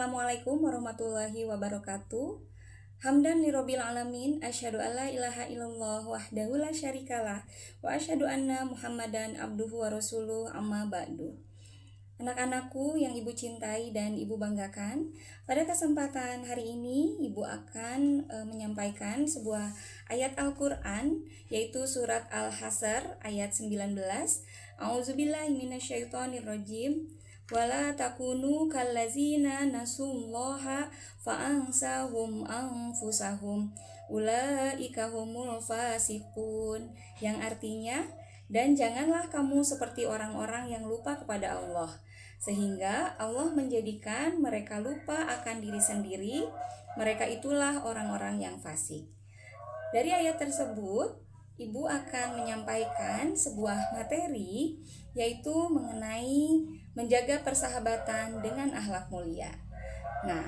Assalamualaikum warahmatullahi wabarakatuh. Hamdan lirabbil alamin, asyhadu alla ilaha illallah wahdahu la syarikalah wa asyhadu anna Muhammadan abduhu wa rasuluh amma ba'du. Anak-anakku yang Ibu cintai dan Ibu banggakan, pada kesempatan hari ini Ibu akan menyampaikan sebuah ayat Al-Qur'an, yaitu surat Al-Hasr ayat 19. A'udzubillahi minasyaitonirrajim. Wala takunu kallazina nasullaha fa'ansahum anfusahum ulaika humul fasiqun, yang artinya, dan janganlah kamu seperti orang-orang yang lupa kepada Allah, sehingga Allah menjadikan mereka lupa akan diri sendiri. Mereka itulah orang-orang yang fasik. Dari ayat tersebut, Ibu akan menyampaikan sebuah materi, yaitu mengenai menjaga persahabatan dengan akhlak mulia. Nah,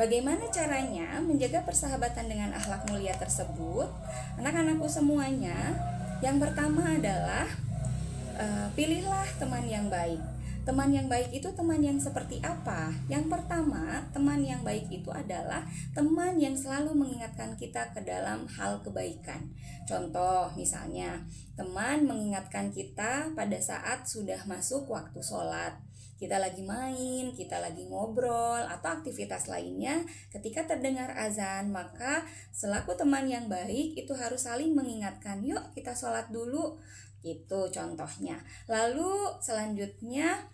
bagaimana caranya menjaga persahabatan dengan akhlak mulia tersebut? Anak-anakku semuanya, yang pertama adalah pilihlah teman yang baik. Teman yang baik itu teman yang seperti apa? Yang pertama, teman yang baik itu adalah teman yang selalu mengingatkan kita ke dalam hal kebaikan. Contoh, misalnya, teman mengingatkan kita pada saat sudah masuk waktu sholat. Kita lagi main, kita lagi ngobrol, atau aktivitas lainnya. Ketika terdengar azan, maka selaku teman yang baik itu harus saling mengingatkan, yuk kita sholat dulu. Itu contohnya. Lalu selanjutnya,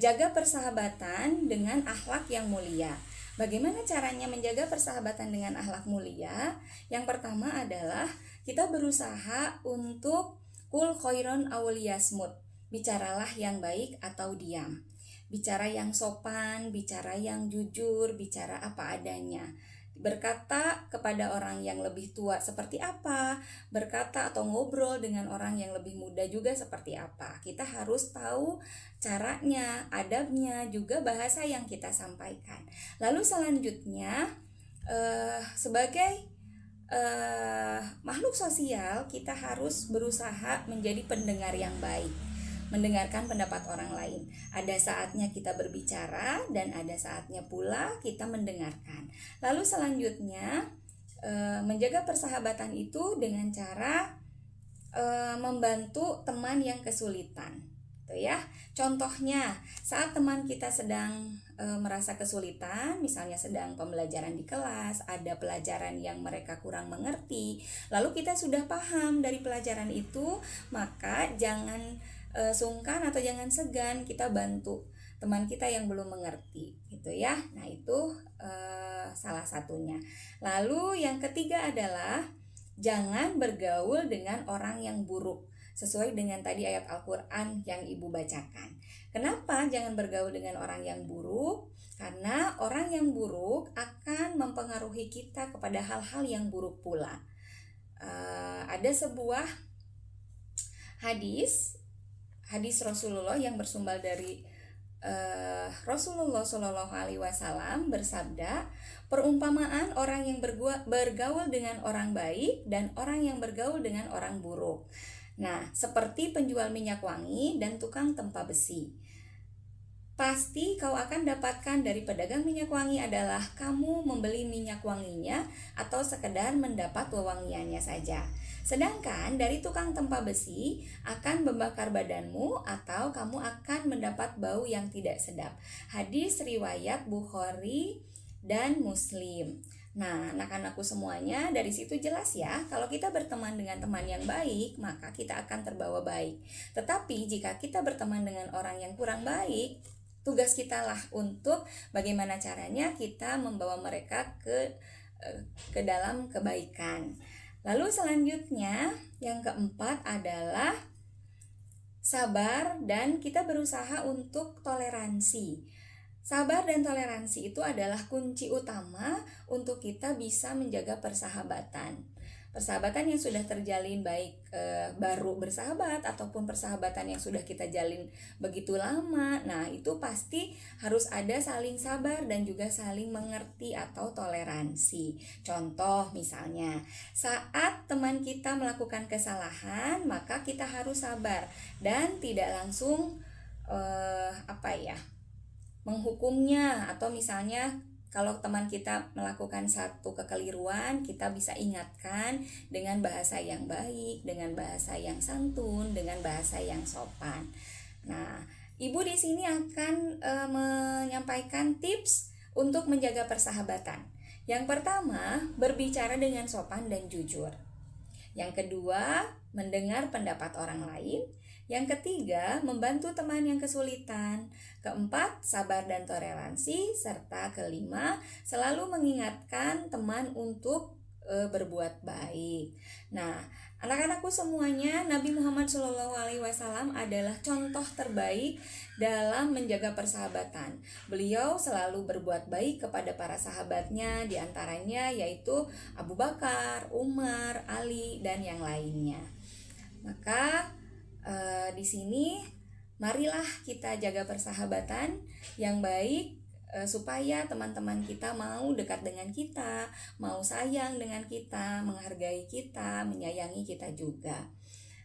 jaga persahabatan dengan akhlak yang mulia. Bagaimana caranya menjaga persahabatan dengan akhlak mulia? Yang pertama adalah kita berusaha untuk kul khairon awliyasmut. Bicaralah yang baik atau diam. Bicara yang sopan, bicara yang jujur, bicara apa adanya. Berkata kepada orang yang lebih tua seperti apa, berkata atau ngobrol dengan orang yang lebih muda juga seperti apa. Kita harus tahu caranya, adabnya, juga bahasa yang kita sampaikan. Lalu selanjutnya, sebagai makhluk sosial, kita harus berusaha menjadi pendengar yang baik, mendengarkan pendapat orang lain. Ada saatnya kita berbicara dan ada saatnya pula kita mendengarkan. Lalu selanjutnya, menjaga persahabatan itu dengan cara membantu teman yang kesulitan. Tuh ya. Contohnya, saat teman kita sedang merasa kesulitan, misalnya sedang pembelajaran di kelas, ada pelajaran yang mereka kurang mengerti, lalu kita sudah paham dari pelajaran itu, maka jangan sungkan atau jangan segan kita bantu teman kita yang belum mengerti, gitu ya. Nah, itu salah satunya. Lalu yang ketiga adalah jangan bergaul dengan orang yang buruk, sesuai dengan tadi ayat Al-Qur'an yang Ibu bacakan. Kenapa jangan bergaul dengan orang yang buruk? Karena orang yang buruk akan mempengaruhi kita kepada hal-hal yang buruk pula. Ada sebuah hadis Rasulullah yang bersumber dari Rasulullah Shallallahu Alaihi Wasallam bersabda, perumpamaan orang yang bergaul dengan orang baik dan orang yang bergaul dengan orang buruk. Nah, seperti penjual minyak wangi dan tukang tempa besi. Pasti kau akan dapatkan dari pedagang minyak wangi adalah kamu membeli minyak wanginya atau sekedar mendapat wewangiannya saja. Sedangkan dari tukang tempa besi akan membakar badanmu atau kamu akan mendapat bau yang tidak sedap. Hadis riwayat Bukhari dan Muslim. Nah, anak-anakku semuanya, dari situ jelas ya, kalau kita berteman dengan teman yang baik, maka kita akan terbawa baik. Tetapi jika kita berteman dengan orang yang kurang baik, tugas kita lah untuk bagaimana caranya kita membawa mereka ke dalam kebaikan. Lalu selanjutnya, yang keempat adalah sabar dan kita berusaha untuk toleransi. Sabar dan toleransi itu adalah kunci utama untuk kita bisa menjaga persahabatan. Persahabatan yang sudah terjalin baik baru bersahabat ataupun persahabatan yang sudah kita jalin begitu lama. Nah, itu pasti harus ada saling sabar dan juga saling mengerti atau toleransi. Contoh misalnya, saat teman kita melakukan kesalahan, maka kita harus sabar dan tidak langsung menghukumnya, atau misalnya kalau teman kita melakukan satu kekeliruan, kita bisa ingatkan dengan bahasa yang baik, dengan bahasa yang santun, dengan bahasa yang sopan. Nah, Ibu di sini akan menyampaikan tips untuk menjaga persahabatan. Yang pertama, berbicara dengan sopan dan jujur. Yang kedua, mendengar pendapat orang lain. Yang ketiga, membantu teman yang kesulitan. Keempat, sabar dan toleransi. Serta kelima, selalu mengingatkan teman untuk berbuat baik. Nah, anak-anakku semuanya, Nabi Muhammad SAW adalah contoh terbaik dalam menjaga persahabatan. Beliau selalu berbuat baik kepada para sahabatnya, diantaranya yaitu Abu Bakar, Umar, Ali, dan yang lainnya. Maka di sini marilah kita jaga persahabatan yang baik, supaya teman-teman kita mau dekat dengan kita, mau sayang dengan kita, menghargai kita, menyayangi kita juga.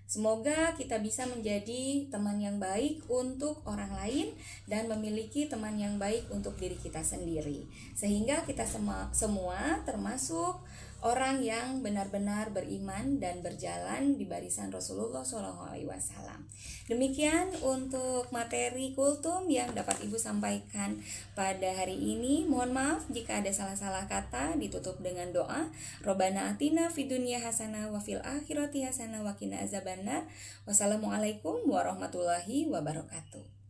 Semoga kita bisa menjadi teman yang baik untuk orang lain dan memiliki teman yang baik untuk diri kita sendiri, sehingga kita semua termasuk orang yang benar-benar beriman dan berjalan di barisan Rasulullah SAW. Demikian untuk materi kultum yang dapat Ibu sampaikan pada hari ini. Mohon maaf jika ada salah-salah kata. Ditutup dengan doa. Robbana atina fid dunya hasanah wa fil akhirati hasanah wa qina azabannar. Wassalamualaikum warahmatullahi wabarakatuh.